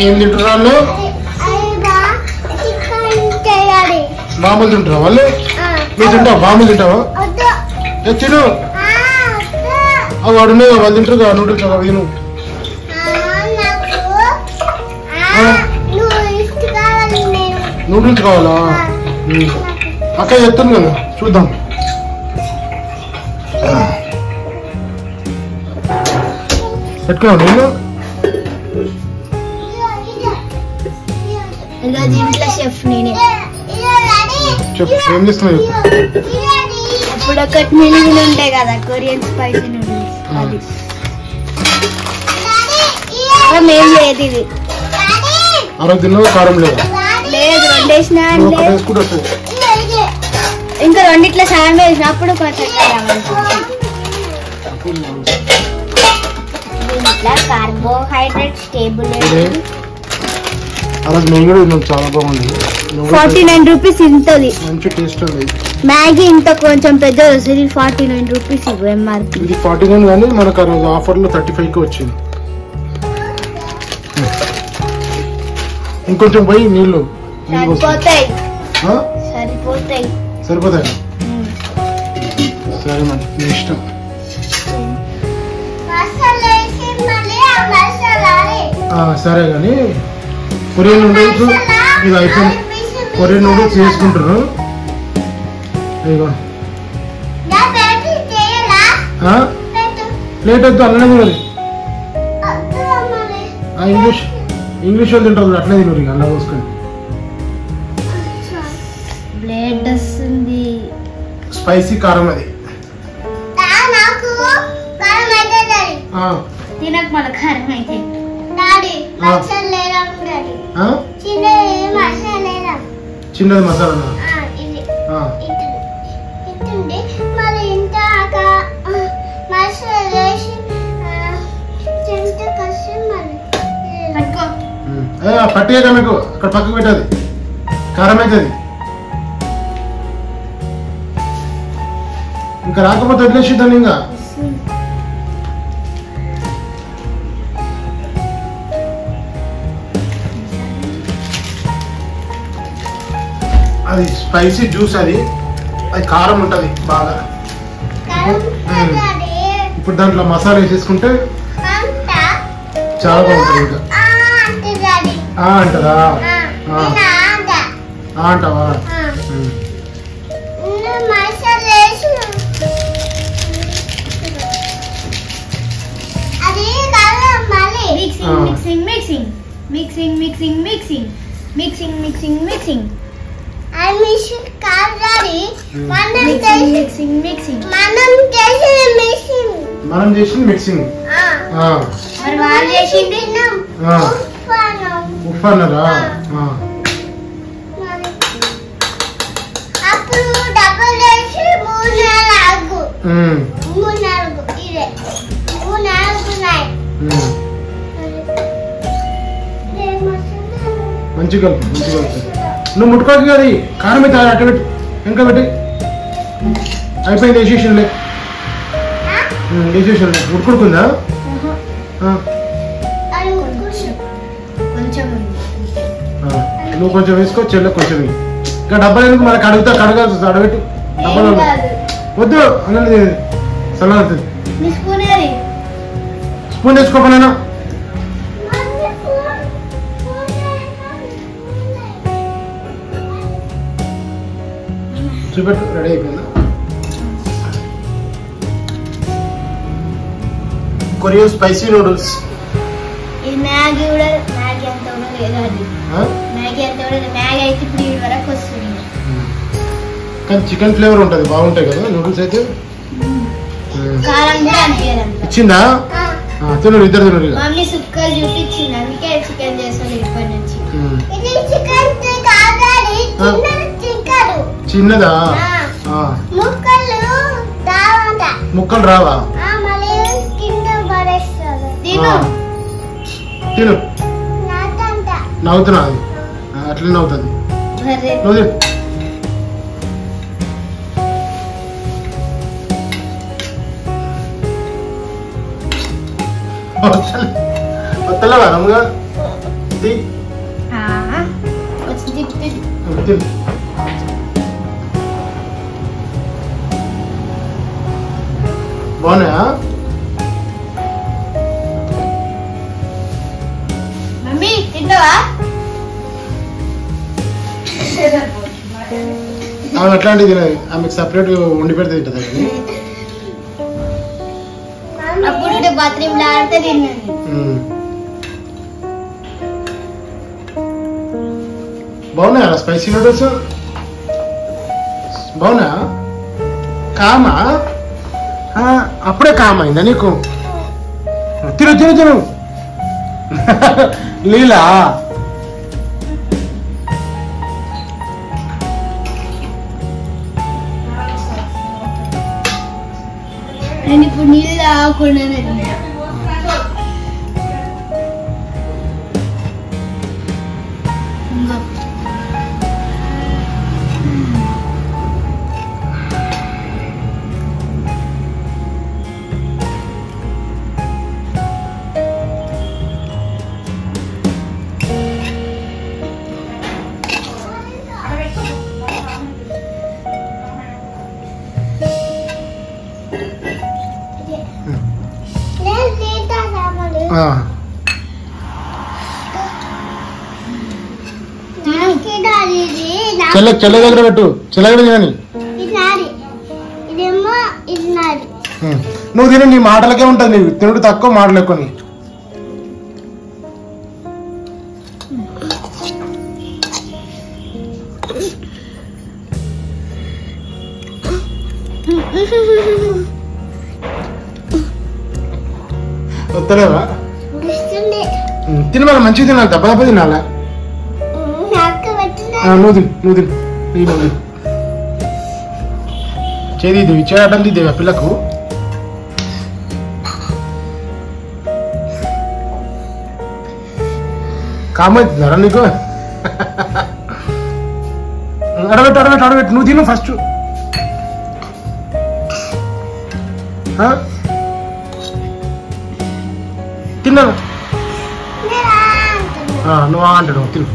ఏం తింటారు వాళ్ళు? మామూలు తింటారా వాళ్ళు? నువ్వు తింటావా? మామూలు తింటావా? తిను. అవి వాడునే వాళ్ళు తింటారు కదా నూడిల్స్ అవి తిను. నూడిల్స్ కావాలా? అక్క చెప్తాను కదా చూద్దాం. పెట్టుకున్నావు నేను? చెప్పు ఏం చేస్తున్నావు? ఇప్పుడు ఒకటి మిలిగిన ఉంటాయి కదా కొరియన్ స్పైసీ నూడిల్స్ అది మేము లేదు ఇది. ఆరోగ్యంలో కారం లేదు రెండేసిన ఇంకా రెండిట్లా సాయం వేసినప్పుడు కొంచెం కార్బోహైడ్రేట్ స్టేబుల్. చాలా బాగుంది. 49 రూపీస్ ఇంతది. మంచి టేస్ట్ ఉంది. మ్యాగీ ఇంత కొంచెం పెద్దది వస్తుంది. 49 రూపీస్ ఇవ్వు ఎంఆర్పి. ఇది 49 కానీ మనకు ఆ రోజు ఆఫర్ లో 35కి వచ్చింది. ఇంకొంచెం పోయి నీళ్ళు సరిపోతాయి. సరిపోతాయి. సరే మరి నీ ఇష్టం. సరే కానీ కొరియన్ నూడిల్స్ ఇది అయిపోయింది. కొరియన్ నూడిల్స్ చేసుకుంటారు. ప్లేట్ వద్దు అన్నది మరి. ఇంగ్లీష్ వాళ్ళు తింటారు అట్లే తిన్నారు ఇక అలా పోసుకొని. స్పైసీ కారం అది తినకు మన కారం అయితే. చిన్నది మసాలా పట్టిగా మీకు అక్కడ పక్కకు పెట్టది కారం అవుతుంది. ఇంకా రాకపోతే వదిలేసిద్దాం. ఇంకా అది స్పైసీ జ్యూస్ అది కారం ఉంటుంది బాగా. ఇప్పుడు దాంట్లో మసాలా వేసేసుకుంటే చాలా బాగుంటుంది. ఇంకా అంటదా అంటావా? మనం చేసింది మిక్సింగ్. ఉప్పు అన్నారా? మంచిగా కలుపు. నువ్వు ముట్టుకోకి కదా కారం అయితే అట్ట పెట్టి ఇంకా పెట్టి అయిపోయింది. వేసేసానులే ఉడుకుందా? నువ్వు కొంచెం వేసుకో చెల్లె కొంచెం. ఇంకా డబ్బాలు ఎందుకు మనకు కడగాల్సి అడబెట్టు. డబ్బాలు వద్దు అన్నది సలాడుతుంది. స్పూన్ తెచ్చుకోపోయినా చూపెట్టు. రెడీ అయిపోయిందా కొరియన్ స్పైసీ నూడిల్స్? మ్యాగీ కూడా మ్యాగీ అంత కూడా లేదు. అది మ్యాగీ అంత కూడా మ్యాగీ అయితే ఇప్పుడు ఈ వరకు వస్తుంది. కానీ చికెన్ ఫ్లేవర్ ఉంటుంది బాగుంటాయి కదా నూడిల్స్ అయితే. కారం కూడా అనిపించదు. ఇచ్చిందా? తినరు ఇద్దరు తినరు. మమ్మీ సుక్కలు చూపించింది అందుకే చికెన్ చేస్తాను ఇప్పటి నుంచి. చిన్నదా? ముక్కలు రావా? తిను. నవ్వుతున్నా అది అట్లనే నవ్వుతుంది. నువ్వు వస్తలేవా నమ్ముగా? బాగున్నాయా? మమ్మీ తింటావా? ఆమె అట్లాంటిది ఆమెకు సపరేట్ వండి పెడితే తింటుంది అది. అప్పుడు బాత్రూమ్ ఆడితే తిన్నాను. బాగున్నాయా స్పైసీ నూడిల్స్? బాగున్నాయా? కామా? అప్పుడే కామైందా నీకు? తిను తిను తిను. లీలా నేను ఇప్పుడు నీళ్ళు తాగకుండానే తిన్నా. చెల్ల దగ్గర పెట్టు. చెల్లగడ తినని. నువ్వు తిను, నీ మాటలకే ఉంటుంది. నీవు తినుడు తక్కువ, మాటలు ఎక్కువ. వస్తలేవా? తిన మళ్ళీ మంచిగా తినాలి, దెబ్బ దెబ్బ తినాలా? నువ్వు తిను, నువ్వు తిను, నువ్వు తిను. చేది ఇది ఇచ్చేయటం ఇది ఆ పిల్లకు. కామవుతుందారా నీకు? అడబెట్టు అడబెట్టు అడబెట్టు. నువ్వు తిను ఫస్ట్. తిన్నాను. నువ్వు అంటాడు తిను.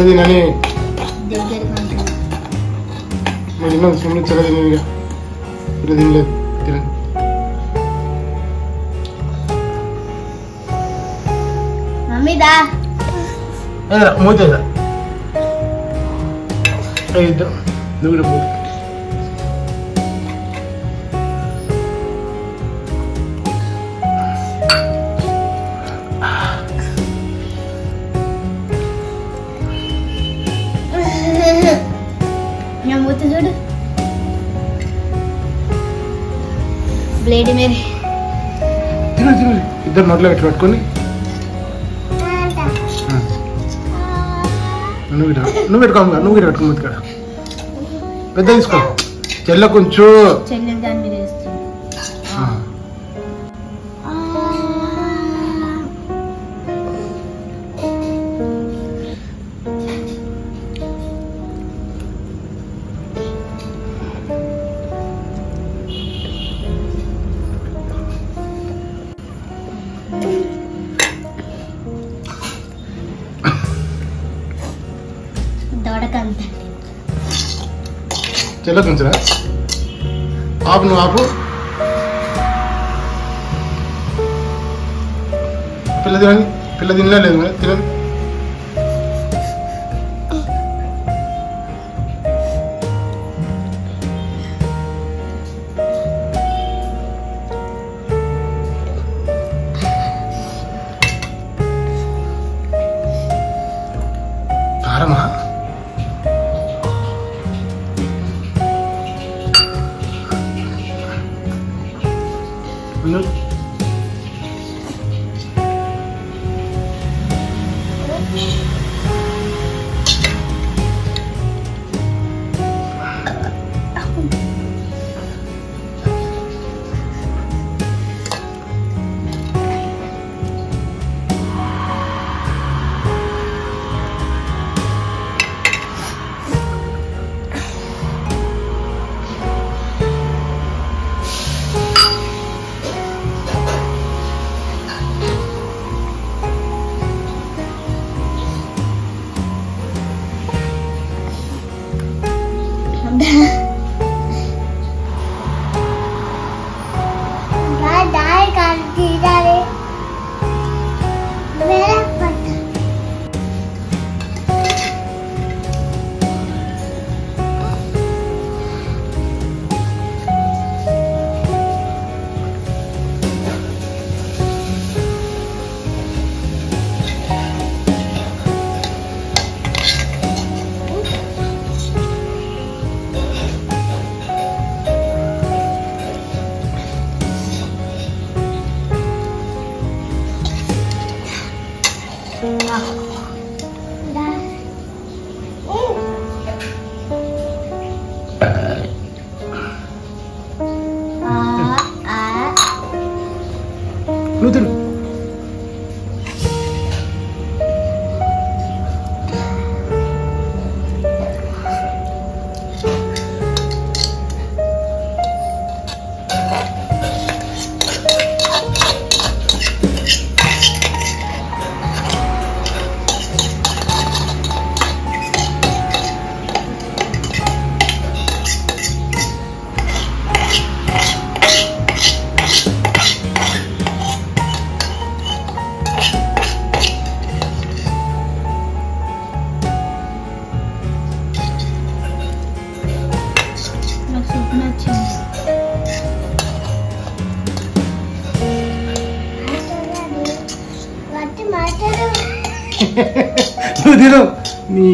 తినని తిన్నాను. సుಮ್ಮನೆ చెల్ల తినగా ఇలా తినలేదు. తినండి. మూతేదా నువ్వు కూడా మూత. చూడు బ్లేడ్ మీద తిను తిను. ఇద్దరు నోట్లో పెట్టుకొని నువ్వు పెట్టుకో. నువ్వు కూడా పెట్టుకో. ఇక్కడ పెద్ద తీసుకో. చెల్ల కొంచెం చెల్లెలు దాని మీద వేస్తుంది. ఎంతవరకు అంత చెల్ల కొంచెరా ఆపు నువ్వు ఆపు పిల్ల తినలే లేదు మరి తినదు కారమా నువ్వు తిను నువ్వు తిను నీ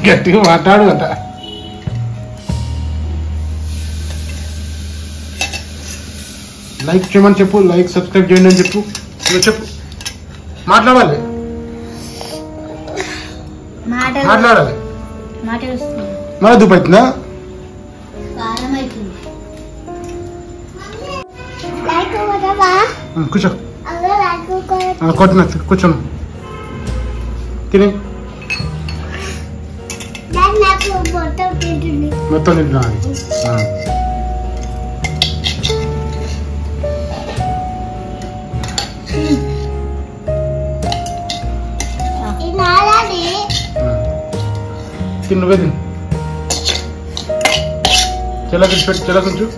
గట్టిగా మాట్లాడు అంట లైక్ చేయమని చెప్పు లైక్ సబ్స్క్రైబ్ చేయండి అని చెప్పు నువ్వు చెప్పు మాట్లాడాలి మాట్లాడాలి మళ్ళీ దుప్పు అవుతుందా కూర్చో కొట్టిన కూర్చోను తిని మొత్తం తింటున్నా తిన్నుగా తిను చెల్ల కొంచెం పెట్టు చెల్ల కొంచెం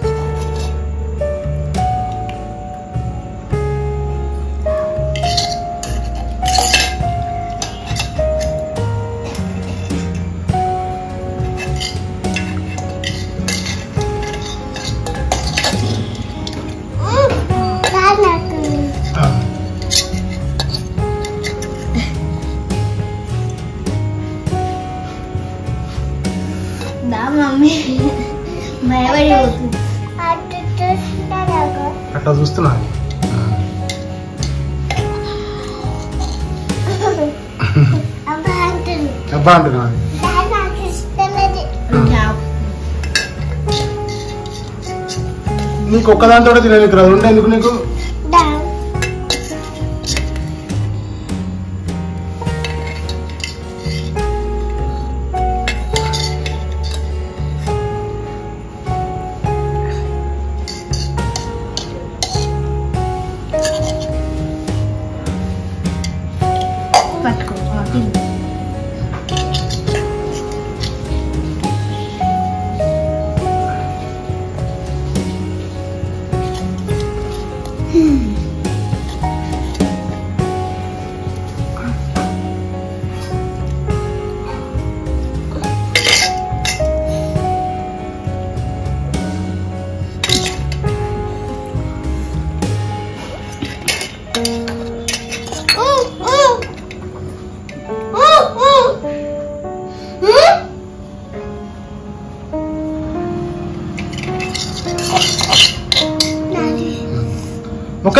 అట్లా చూస్తున్నా అబ్బా అంటున్నా నీకు ఒక్కదాంతో తినడానికి రాదు ఉండే ఎందుకు నీకు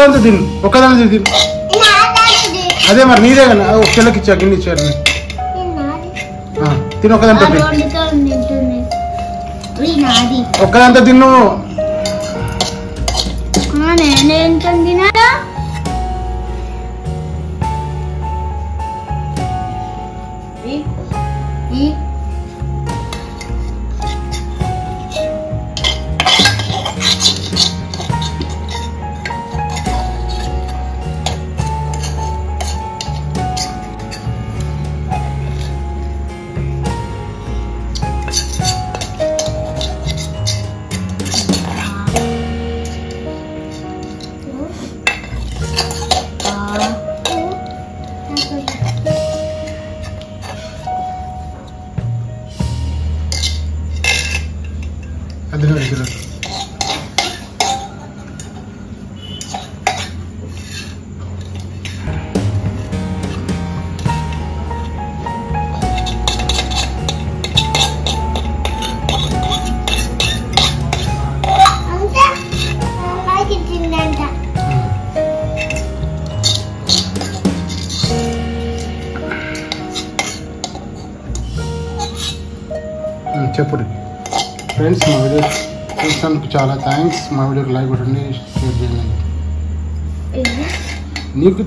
ఒక్కదాంతో తిను, ఒక్కదాంతో తిను. అదే మరి నీదే కానీ ఒక చెల్లకి ఇచ్చా, గిన్నె ఇచ్చారు. తిను ఒక్కదాంతో ఒక్కదాంతో తిన్ను. నేనేం తిన్నాడా? చెప్పండి ఫ్రెండ్స్, మా వీడియో చూసినందుకు చాలా థ్యాంక్స్. మా వీడియోకి లైక్ కొట్టండి, షేర్ చేయండి. నీకు